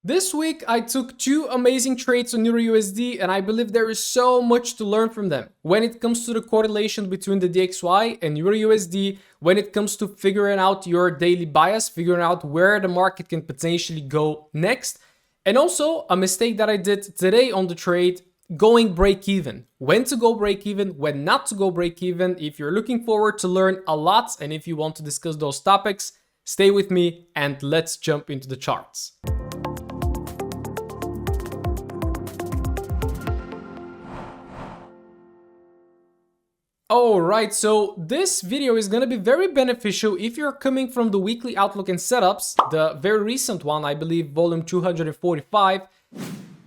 This week, I took two amazing trades on EURUSD, and I believe there is so much to learn from them. When it comes to the correlation between the DXY and EURUSD, when it comes to figuring out your daily bias, figuring out where the market can potentially go next, and also a mistake that I did today on the trade, going break even. When to go break even, when not to go break even. If you're looking forward to learn a lot, and if you want to discuss those topics, stay with me and let's jump into the charts. Alright, so this video is gonna be very beneficial if you're coming from the weekly outlook and setups, the very recent one, I believe volume 245.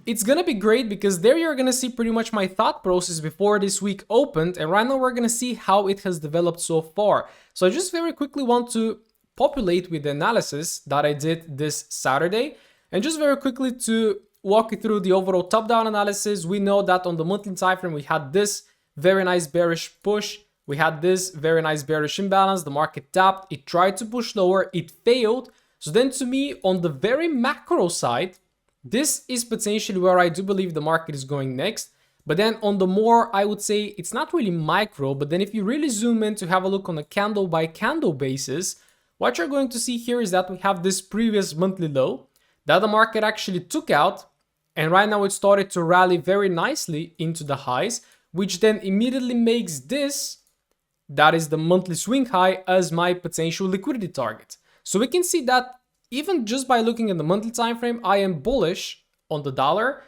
It's gonna be great because there you're gonna see pretty much my thought process before this week opened, and right now we're gonna see how it has developed so far. So I just very quickly want to populate with the analysis that I did this Saturday, and just very quickly to walk you through the overall top-down analysis. We know that on the monthly time frame we had this very nice bearish push. We had this very nice bearish imbalance. The market tapped. It tried to push lower. It failed. So then to me, on the very macro side, this is potentially where I do believe the market is going next. But then on the more, I would say it's not really micro, but then if you really zoom in to have a look on a candle by candle basis, what you're going to see here is that we have this previous monthly low that the market actually took out. And right now it started to rally very nicely into the highs, which then immediately makes this, that is the monthly swing high, as my potential liquidity target. So we can see that even just by looking at the monthly time frame, I am bullish on the dollar,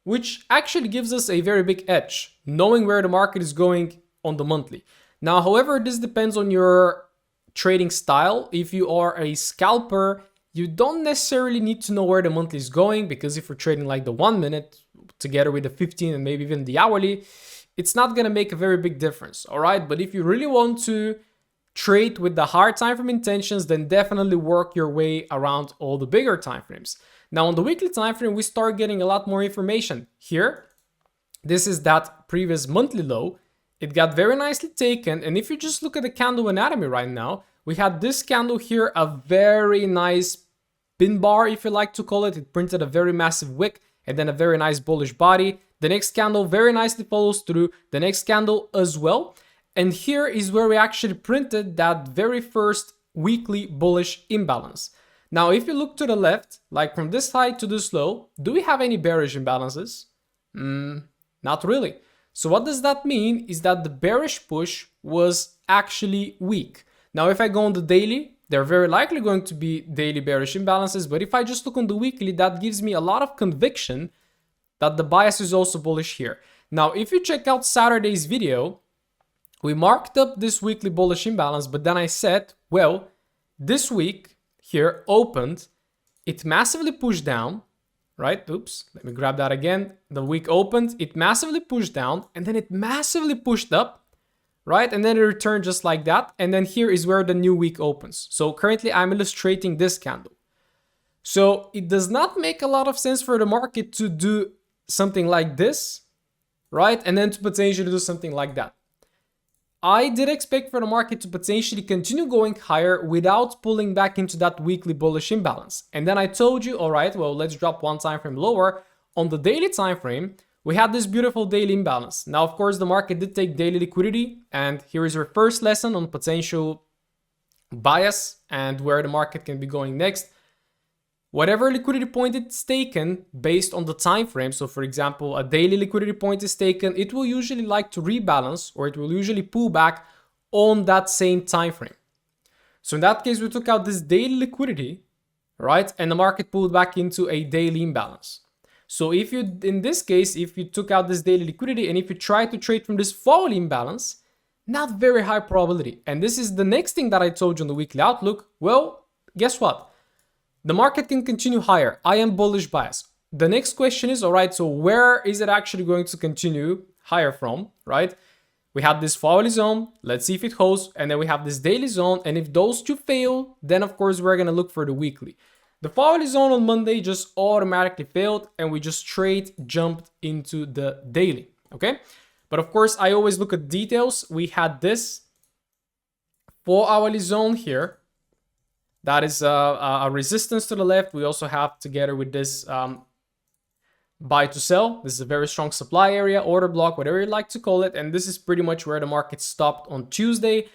which actually gives us a very big edge, knowing where the market is going on the monthly. Now, however, this depends on your trading style. If you are a scalper, you don't necessarily need to know where the monthly is going, because if you're trading like the 1 minute together with the 15 and maybe even the hourly, it's not going to make a very big difference, all right? But if you really want to trade with the higher time frame intentions, then definitely work your way around all the bigger time frames. Now, on the weekly time frame, we start getting a lot more information. Here, this is that previous monthly low. It got very nicely taken, and if you just look at the candle anatomy right now, we had this candle here, a very nice pin bar, if you like to call it. It printed a very massive wick and then a very nice bullish body. The next candle very nicely follows through, the next candle as well. And here is where we actually printed that very first weekly bullish imbalance. Now, if you look to the left, like from this high to this low, do we have any bearish imbalances? Not really. So what does that mean is that the bearish push was actually weak. Now, if I go on the daily, they're very likely going to be daily bearish imbalances. But if I just look on the weekly, that gives me a lot of conviction that the bias is also bullish here. Now, if you check out Saturday's video, we marked up this weekly bullish imbalance, but then I said, well, this week here opened, it massively pushed down, right? Oops, let me grab that again. The week opened, it massively pushed down, and then it massively pushed up, right? And then it returned just like that. And then here is where the new week opens. So currently I'm illustrating this candle. So it does not make a lot of sense for the market to do something like this, right? And then to potentially do something like that. I did expect for the market to potentially continue going higher without pulling back into that weekly bullish imbalance. And then I told you, all right, well, let's drop one time frame lower. On the daily time frame, we had this beautiful daily imbalance. Now, of course, the market did take daily liquidity, and here is our first lesson on potential bias and where the market can be going next. Whatever liquidity point it's taken based on the time frame, so for example, a daily liquidity point is taken, it will usually like to rebalance, or it will usually pull back on that same time frame. So in that case, we took out this daily liquidity, right? And the market pulled back into a daily imbalance. So if you, in this case, if you took out this daily liquidity and if you try to trade from this fall imbalance, not very high probability. And this is the next thing that I told you on the weekly outlook. Well, guess what? The market can continue higher. I am bullish bias. The next question is, all right, so where is it actually going to continue higher from, right? We have this hourly zone. Let's see if it holds. And then we have this daily zone. And if those two fail, then of course, we're going to look for the weekly. The hourly zone on Monday just automatically failed, and we just straight jumped into the daily, okay? But of course, I always look at details. We had this 4 hourly zone here, That is a resistance to the left. We also have together with this buy to sell. This is a very strong supply area, order block, whatever you like to call it. And this is pretty much where the market stopped on Tuesday.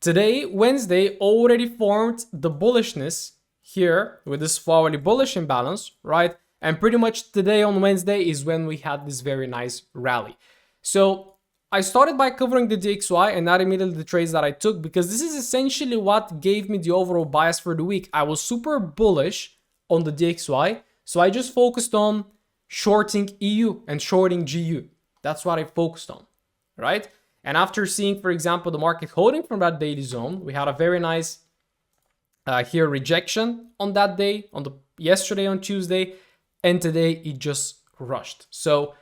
Today, Wednesday, already formed the bullishness here with this hourly bullish imbalance, right? And pretty much today on Wednesday is when we had this very nice rally. So I started by covering the DXY and not immediately the trades that I took, because this is essentially what gave me the overall bias for the week. I was super bullish on the DXY, so I just focused on shorting EU and shorting GU. That's what I focused on, right? And after seeing, for example, the market holding from that daily zone, we had a very nice here rejection on that day, yesterday on Tuesday, and today it just rushed. So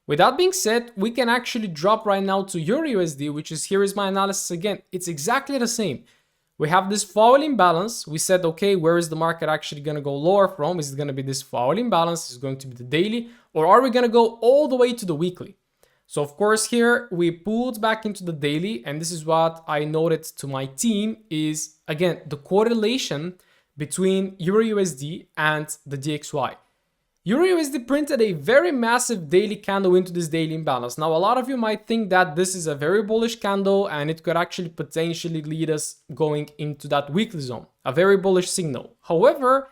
with that being said, we can actually drop right now to EURUSD, which is, here is my analysis again. It's exactly the same. We have this fall imbalance. We said, okay, where is the market actually going to go lower from? Is it going to be this fall imbalance? Is it going to be the daily? Or are we going to go all the way to the weekly? So of course here we pulled back into the daily, and this is what I noted to my team is, again, the correlation between EURUSD and the DXY. EURUSD printed a very massive daily candle into this daily imbalance. Now, a lot of you might think that this is a very bullish candle and it could actually potentially lead us going into that weekly zone, a very bullish signal. However,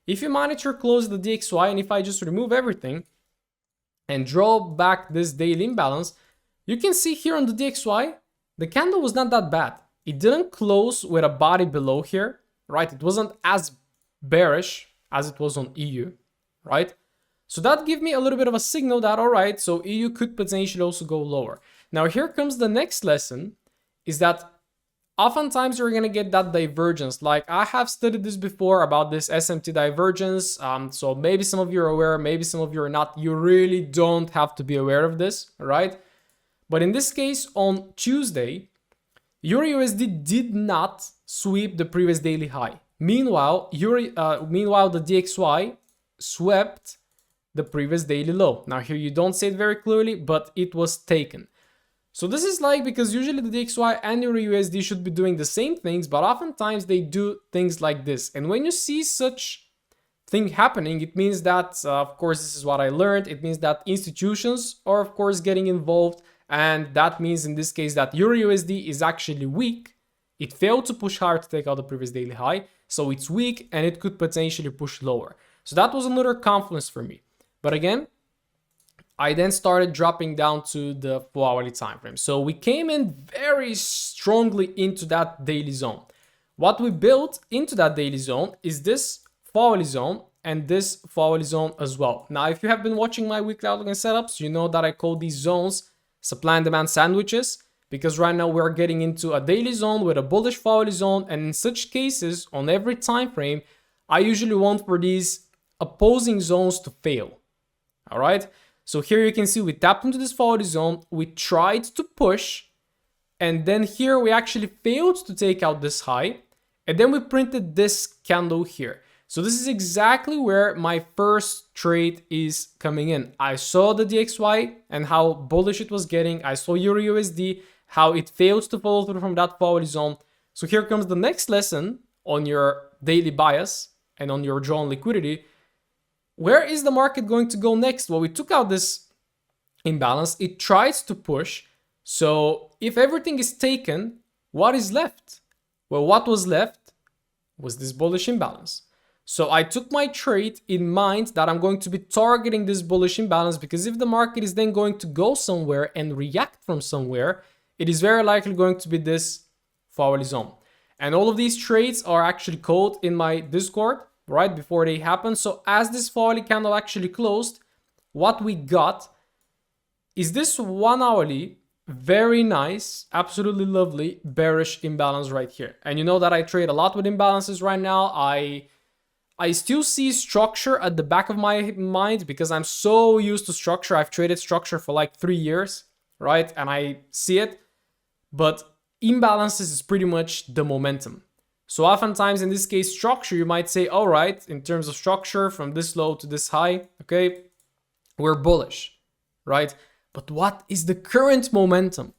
if you monitor close the DXY, and if I just remove everything and draw back this daily imbalance, you can see here on the DXY, the candle was not that bad. It didn't close with a body below here, right? It wasn't as bearish as it was on EU. Right? So that gave me a little bit of a signal that, all right, so EU could potentially also go lower. Now, here comes the next lesson, is that oftentimes you're going to get that divergence. Like I have studied this before about this SMT divergence. So maybe some of you are aware, maybe some of you are not. You really don't have to be aware of this, right? But in this case, on Tuesday, EURUSD did not sweep the previous daily high. Meanwhile, the DXY swept the previous daily low. Now here you don't say it very clearly, but it was taken. So this is like, because usually the DXY and EURUSD should be doing the same things, but oftentimes they do things like this. And when you see such thing happening, it means that, of course, this is what I learned. It means that institutions are, of course, getting involved. And that means in this case that EURUSD is actually weak. It failed to push hard to take out the previous daily high. So it's weak and it could potentially push lower. So that was another confluence for me. But again, I then started dropping down to the 4-hourly time frame. So we came in very strongly into that daily zone. What we built into that daily zone is this 4-hourly zone and this 4-hourly zone as well. Now, if you have been watching my weekly outlook and setups, you know that I call these zones supply and demand sandwiches, because right now we're getting into a daily zone with a bullish 4-hourly zone. And in such cases, on every time frame, I usually want for these opposing zones to fail. All right. So here you can see we tapped into this 4-hourly zone. We tried to push. And then here we actually failed to take out this high. And then we printed this candle here. So this is exactly where my first trade is coming in. I saw the DXY and how bullish it was getting. I saw EURUSD, how it failed to follow through from that 4-hourly zone. So here comes the next lesson on your daily bias and on your drawn liquidity. Where is the market going to go next? Well, we took out this imbalance. It tries to push. So if everything is taken, what is left? Well, what was left was this bullish imbalance. So I took my trade in mind that I'm going to be targeting this bullish imbalance, because if the market is then going to go somewhere and react from somewhere, it is very likely going to be this 4-hourly zone. And all of these trades are actually called in my Discord right before they happen. So as this 4-hourly candle actually closed, what we got is this 1-hourly, very nice, absolutely lovely bearish imbalance right here. And you know that I trade a lot with imbalances right now. I still see structure at the back of my mind because I'm so used to structure. I've traded structure for like 3 years, right? And I see it, but imbalances is pretty much the momentum. So oftentimes in this case, structure, you might say, all right, in terms of structure from this low to this high, okay, we're bullish, right? But what is the current momentum?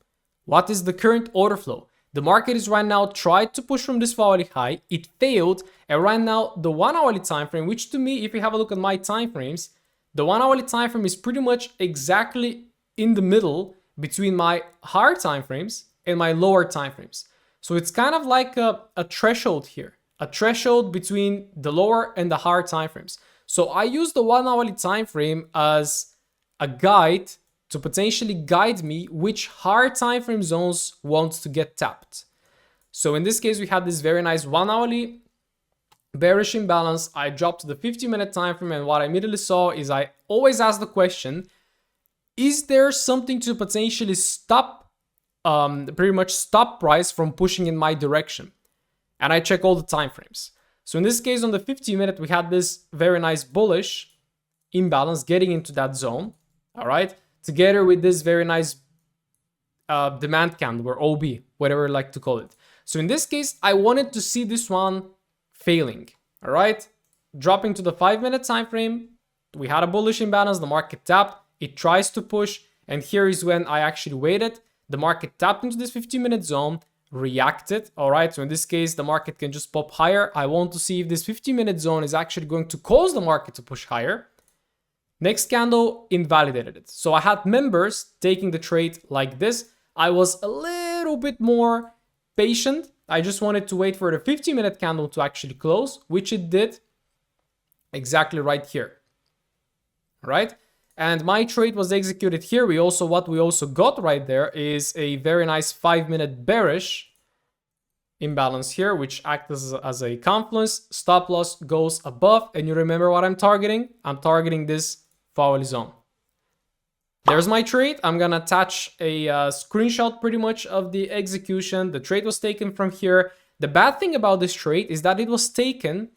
What is the current order flow? The market is right now tried to push from this 4-hourly high. It failed. And right now, the 1-hourly time frame, which to me, if you have a look at my time frames, the 1-hourly time frame is pretty much exactly in the middle between my higher time frames and my lower time frames. So it's kind of like a threshold here, a threshold between the lower and the higher time frames. So I use the 1-hourly time frame as a guide to potentially guide me which higher time frame zones want to get tapped. So in this case, we had this very nice 1-hourly bearish imbalance. I dropped to the 50-minute time frame, and what I immediately saw is I always ask the question, is there something to potentially stop, pretty much stop price from pushing in my direction? And I check all the time frames. So in this case, on the 50-minute, we had this very nice bullish imbalance getting into that zone, all right? Together with this very nice demand candle, or OB, whatever you like to call it. So in this case, I wanted to see this one failing, all right? Dropping to the 5-minute time frame, we had a bullish imbalance, the market tapped, it tries to push, and here is when I actually waited. The market tapped into this 50-minute zone, reacted, all right? So in this case, the market can just pop higher. I want to see if this 50-minute zone is actually going to cause the market to push higher. Next candle invalidated it. So I had members taking the trade like this. I was a little bit more patient. I just wanted to wait for the 50-minute candle to actually close, which it did exactly right here, right? And my trade was executed here. What we also got right there is a very nice 5-minute bearish imbalance here, which acts as a confluence. Stop loss goes above, and you remember what I'm targeting? I'm targeting this 4-hourly zone. There's my trade. I'm gonna attach a screenshot pretty much of the execution. The trade was taken from here. The bad thing about this trade is that it was taken,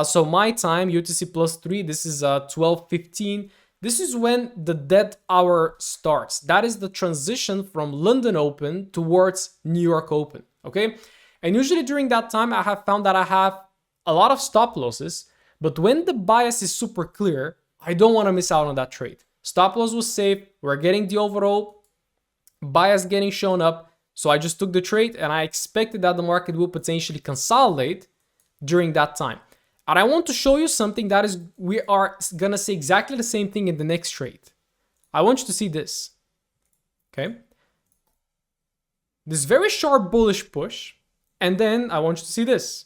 so my time, UTC plus 3, this is 12:15. This is when the dead hour starts. That is the transition from London Open towards New York Open, okay? And usually during that time, I have found that I have a lot of stop losses, but when the bias is super clear, I don't want to miss out on that trade. Stop loss was safe. We're getting the overall bias getting shown up. So I just took the trade, and I expected that the market will potentially consolidate during that time. And I want to show you something that is, we are going to say exactly the same thing in the next trade. I want you to see this. Okay. This very sharp bullish push. And then I want you to see this.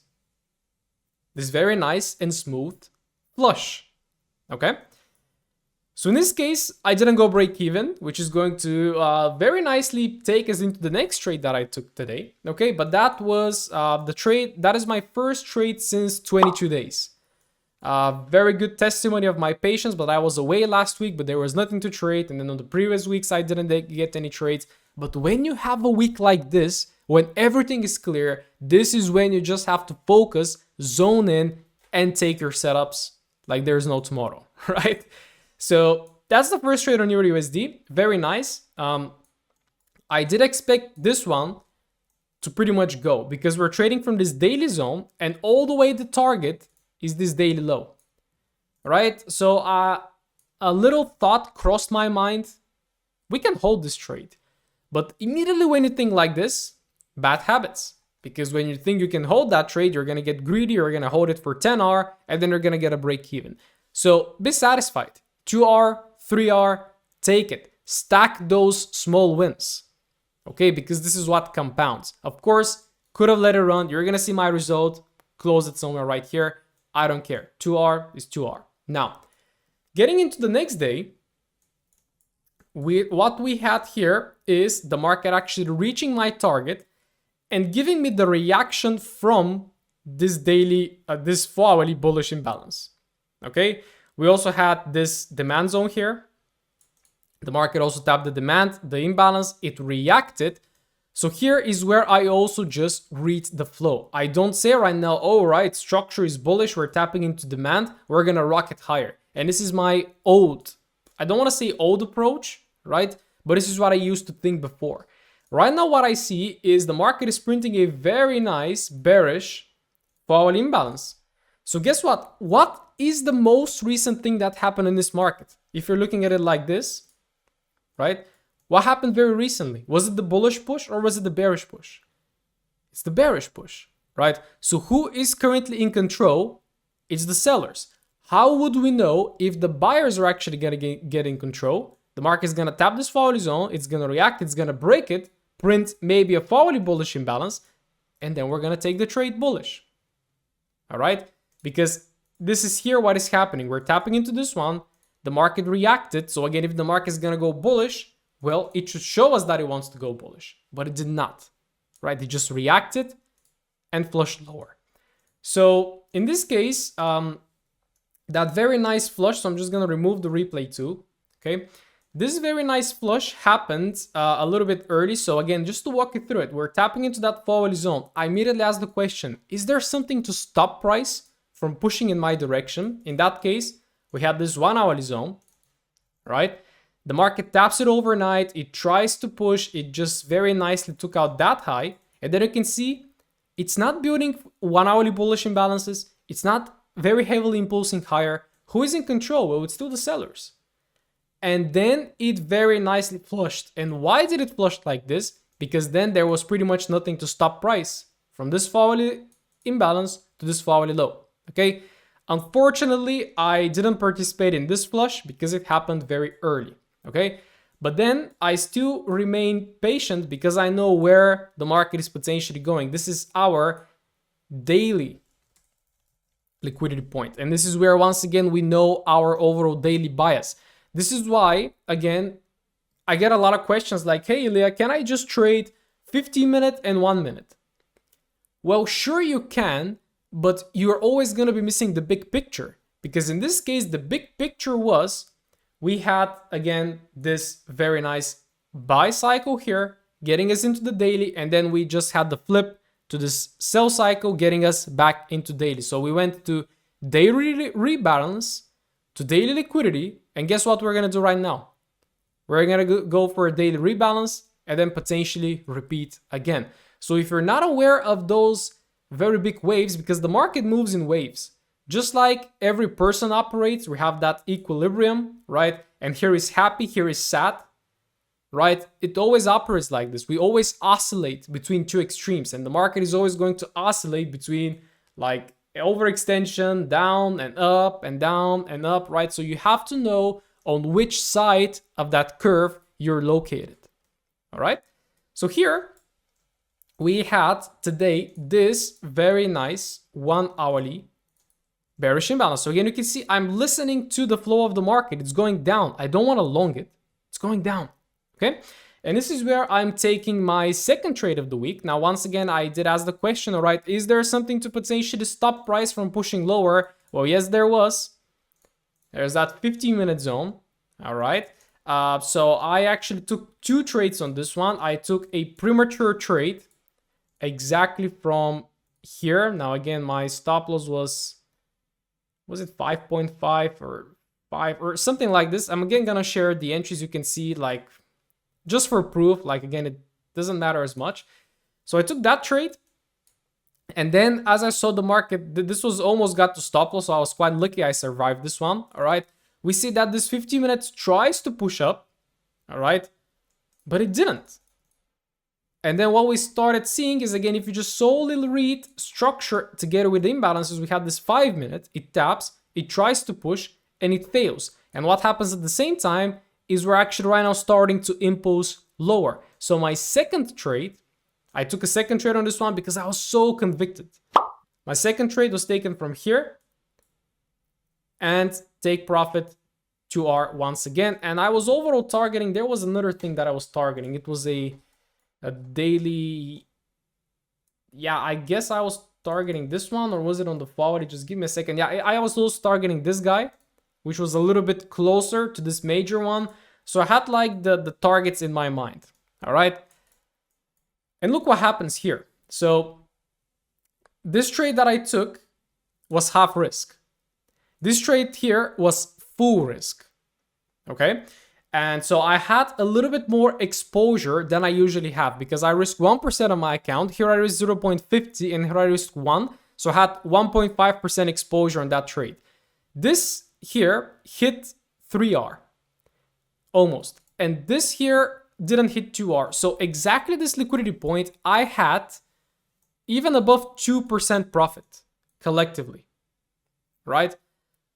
This very nice and smooth flush. Okay. So in this case, I didn't go break even, which is going to very nicely take us into the next trade that I took today. Okay, but that was the trade. That is my first trade since 22 days. Very good testimony of my patience, but I was away last week, but there was nothing to trade. And then on the previous weeks, I didn't get any trades. But when you have a week like this, when everything is clear, this is when you just have to focus, zone in, and take your setups like there's no tomorrow, right? So that's the first trade on EURUSD. Very nice. I did expect this one to pretty much go because we're trading from this daily zone, and all the way the target is this daily low, right? So a little thought crossed my mind. We can hold this trade, but immediately when you think like this, bad habits. Because when you think you can hold that trade, you're going to get greedy, you're going to hold it for 10 hours, and then you're going to get a break even. So be satisfied. 2 hour, 3 hour, take it. Stack those small wins, okay? Because this is what compounds. Of course, could have let it run. You're going to see my result. Close it somewhere right here. I don't care. 2 hour is 2 hour. Now, getting into the next day, what we had here is the market actually reaching my target and giving me the reaction from this daily, this 4-hourly bullish imbalance, okay? We also had this demand zone here. The market also tapped the demand, the imbalance, it reacted. So here is where I also just read the flow. I don't say right now, oh, right, structure is bullish, we're tapping into demand, we're gonna rocket higher. And this is my old, I don't wanna say old approach, right? But this is what I used to think before. Right now, what I see is the market is printing a very nice bearish 4-hourly imbalance. So guess what? What is the most recent thing that happened in this market? If you're looking at it like this, right? What happened very recently? Was it the bullish push or was it the bearish push? It's the bearish push, right? So who is currently in control? It's the sellers. How would we know if the buyers are actually going to get in control? The market is going to tap this follow zone, it's going to react, it's going to break it, print maybe a follow bullish imbalance, and then we're going to take the trade bullish. All right? Because this is here what is happening. We're tapping into this one. The market reacted. So again, if the market is going to go bullish, well, it should show us that it wants to go bullish, but it did not, right? It just reacted and flushed lower. So in this case, that very nice flush, so I'm just going to remove the replay too, okay? This very nice flush happened a little bit early. So again, just to walk you through it, we're tapping into that follow zone. I immediately asked the question, is there something to stop price from pushing in my direction? In that case, we have this 1 hourly zone, right? The market taps it overnight. It tries to push. It just very nicely took out that high. And then you can see it's not building 1 hourly bullish imbalances. It's not very heavily impulsing higher. Who is in control? Well, it's still the sellers. And then it very nicely flushed. And why did it flush like this? Because then there was pretty much nothing to stop price from this hourly imbalance to this hourly low. Okay. Unfortunately, I didn't participate in this flush because it happened very early. Okay. But then I still remain patient because I know where the market is potentially going. This is our daily liquidity point. And this is where, once again, we know our overall daily bias. This is why, again, I get a lot of questions like, hey, Iliya, can I just trade 15-minute and 1 minute? Well, sure you can, but you're always going to be missing the big picture. Because in this case, the big picture was we had, again, this very nice buy cycle here, getting us into the daily, and then we just had the flip to this sell cycle, getting us back into daily. So we went to daily rebalance, to daily liquidity, and guess what we're going to do right now? We're going to go for a daily rebalance and then potentially repeat again. So if you're not aware of those very big waves, because the market moves in waves, just like every person operates, we have that equilibrium, right? And here is happy, here is sad, right? It always operates like this. We always oscillate between two extremes, and the market is always going to oscillate between like overextension, down and up and down and up, right? So you have to know on which side of that curve you're located. All right. So here we had today this very nice 1 hourly bearish imbalance. So again, you can see I'm listening to the flow of the market. It's going down. I don't want to long it. It's going down. Okay. And this is where I'm taking my second trade of the week. Now, once again, I did ask the question, all right, is there something to potentially stop price from pushing lower? Well, yes, there was. There's that 15-minute zone. All right. So I actually took 2 trades on this one. I took a premature trade exactly from here. Now, again, my stop loss was it 5.5 or 5 or something like this? I'm again going to share the entries. You can see like, just for proof, like again, it doesn't matter as much. So I took that trade. And then as I saw the market, this was almost got to stop loss. So I was quite lucky I survived this one. All right. We see that this 50 minutes tries to push up. All right. But it didn't. And then what we started seeing is, again, if you just solely read structure together with the imbalances, we have this 5 minute, it taps, it tries to push, and it fails. And what happens at the same time is we're actually right now starting to impulse lower. So my second trade, I took a second trade on this one because I was so convicted. My second trade was taken from here and take profit 2R once again. And I was overall targeting, there was another thing that I was targeting. It was a daily, yeah, I guess I was targeting this one, or was it on the forward? Just give me a second. Yeah, I was also targeting this guy, which was a little bit closer to this major one. So I had like the targets in my mind. All right. And look what happens here. So this trade that I took was half risk. This trade here was full risk. Okay. And so I had a little bit more exposure than I usually have because I risked 1% on my account. Here I risked 0.50 and here I risked 1. So I had 1.5% exposure on that trade. This here hit 3R almost. And this here didn't hit 2R. So exactly this liquidity point, I had even above 2% profit collectively, right?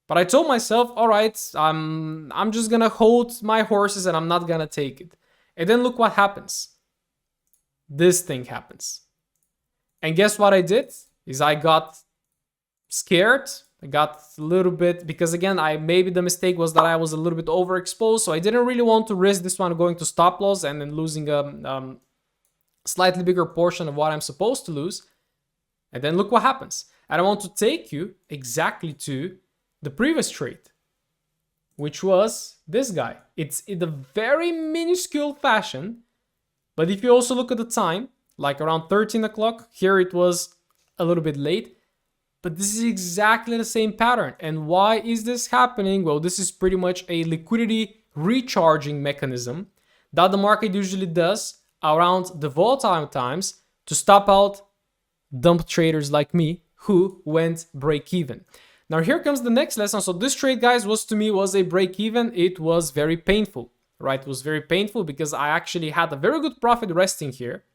But I told myself, all right, I'm just gonna hold my horses and I'm not gonna take it. And then look what happens. This thing happens. And guess what I did? Is I got scared. I got a little bit, because again, maybe the mistake was that I was a little bit overexposed, so I didn't really want to risk this one going to stop loss and then losing a slightly bigger portion of what I'm supposed to lose. And then look what happens. And I want to take you exactly to the previous trade, which was this guy. It's in a very minuscule fashion, but if you also look at the time, like around 13 o'clock, here it was a little bit late, but this is exactly the same pattern. And why is this happening? Well, this is pretty much a liquidity recharging mechanism that the market usually does around the volatile times to stop out dump traders like me who went break even. Now here comes the next lesson. So this trade, guys, was to me was a break even. It was very painful, right? It was very painful because I actually had a very good profit resting here,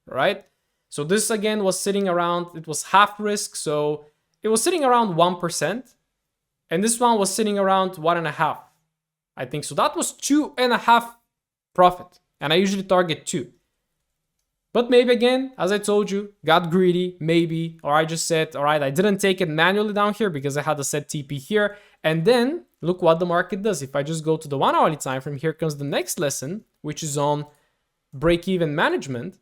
right? So this again was sitting around, it was half risk, so it was sitting around 1%, and this one was sitting around 1.5, I think. So that was 2.5 profit, and I usually target 2. But maybe again, as I told you, got greedy, maybe, or I just said, all right, I didn't take it manually down here because I had a set TP here. And then look what the market does. If I just go to the 1 hourly time frame, here comes the next lesson, which is on break-even management.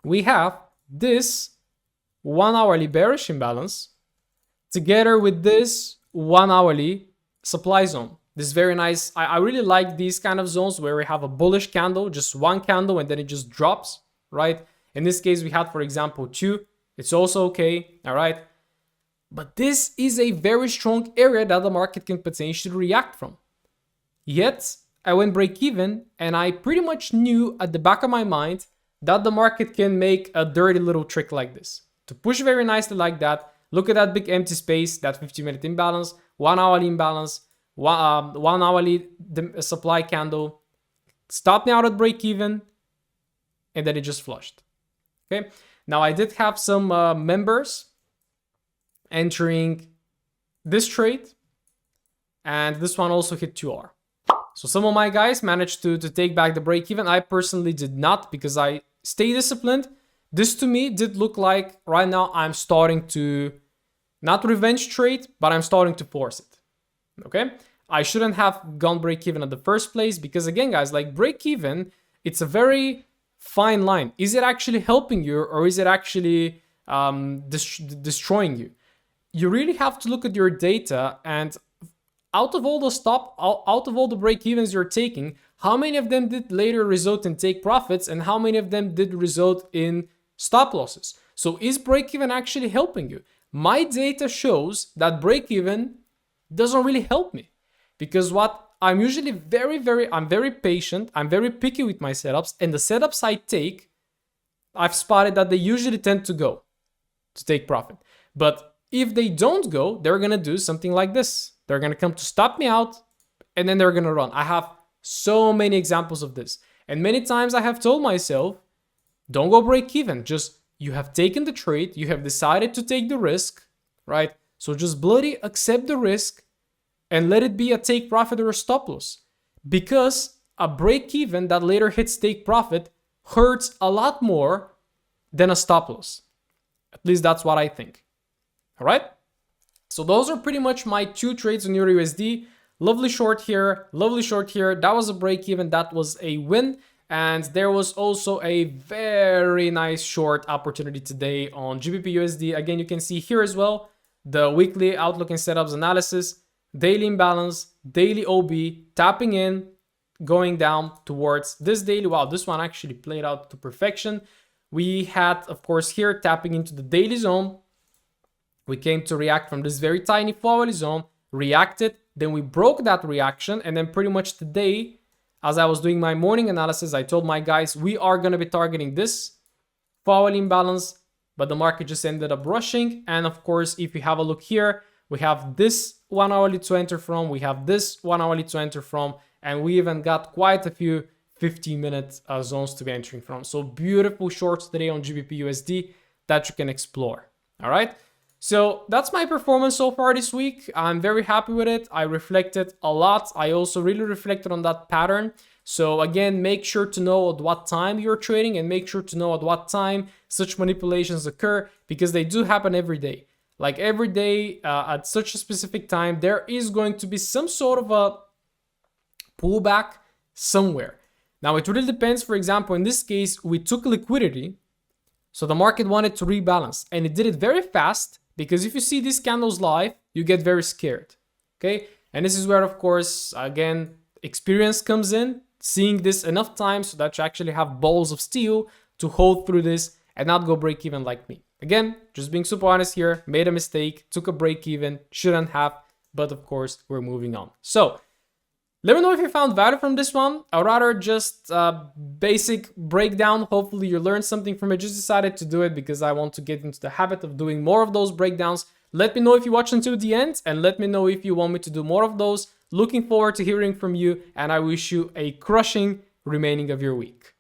We have this 1 hourly bearish imbalance together with this 1 hourly supply zone. This is very nice. I really like these kind of zones where we have a bullish candle, just one candle, and then it just drops, right? In this case, we had, for example, 2. It's also okay, all right? But this is a very strong area that the market can potentially react from. Yet, I went break even, and I pretty much knew at the back of my mind that the market can make a dirty little trick like this. To push very nicely like that, look at that big empty space, that 50-minute imbalance, 1 hourly imbalance, 1 hourly supply candle, stop me out at break even, and then it just flushed. Okay, now I did have some members entering this trade, and this one also hit 2R. So some of my guys managed to take back the break even. I personally did not because I stay disciplined. This to me did look like right now I'm starting to not revenge trade, but I'm starting to force it. Okay, I shouldn't have gone break even in the first place because again, guys, like break even, it's a very fine line. Is it actually helping you or is it actually destroying you? You really have to look at your data, and out of all the break evens you're taking, how many of them did later result in take profits and how many of them did result in stop losses? So is break even actually helping you? My data shows that break even doesn't really help me because what I'm usually I'm very patient, I'm very picky with my setups, and the setups I take, I've spotted that they usually tend to go to take profit. But if they don't go, they're gonna do something like this. They're gonna come to stop me out and then they're gonna run. I have so many examples of this. And many times I have told myself, don't go break even. Just, you have taken the trade, you have decided to take the risk, right? So just bloody accept the risk and let it be a take profit or a stop loss. Because a break even that later hits take profit hurts a lot more than a stop loss. At least that's what I think. All right? So those are pretty much my 2 trades on EURUSD. Lovely short here, lovely short here. That was a break even, that was a win. And there was also a very nice short opportunity today on GBP/USD. Again, you can see here as well, the weekly outlook and setups analysis, daily imbalance, daily OB, tapping in, going down towards this daily. Wow, this one actually played out to perfection. We had, of course, here tapping into the daily zone. We came to react from this very tiny 4-hourly zone, reacted, then we broke that reaction, and then pretty much today, as I was doing my morning analysis, I told my guys, we are going to be targeting this 4-hourly imbalance, but the market just ended up rushing. And of course, if you have a look here, we have this 1 hourly to enter from, we have this 1 hourly to enter from, and we even got quite a few 15-minute zones to be entering from. So beautiful shorts today on GBP/USD. that you can explore. All right. So that's my performance so far this week. I'm very happy with it. I reflected a lot. I also really reflected on that pattern. So again, make sure to know at what time you're trading and make sure to know at what time such manipulations occur, because they do happen every day. Like every day at such a specific time, there is going to be some sort of a pullback somewhere. Now it really depends. For example, in this case, we took liquidity. So the market wanted to rebalance and it did it very fast, because if you see these candles live, you get very scared. Okay. And this is where, of course, again, experience comes in, seeing this enough times so that you actually have balls of steel to hold through this and not go break even like me. Again, just being super honest here, made a mistake, took a break even, shouldn't have, but of course, we're moving on. So let me know if you found value from this one, or rather just basic breakdown. Hopefully you learned something from it. Just decided to do it because I want to get into the habit of doing more of those breakdowns. Let me know if you watched until the end, and let me know if you want me to do more of those. Looking forward to hearing from you, and I wish you a crushing remaining of your week.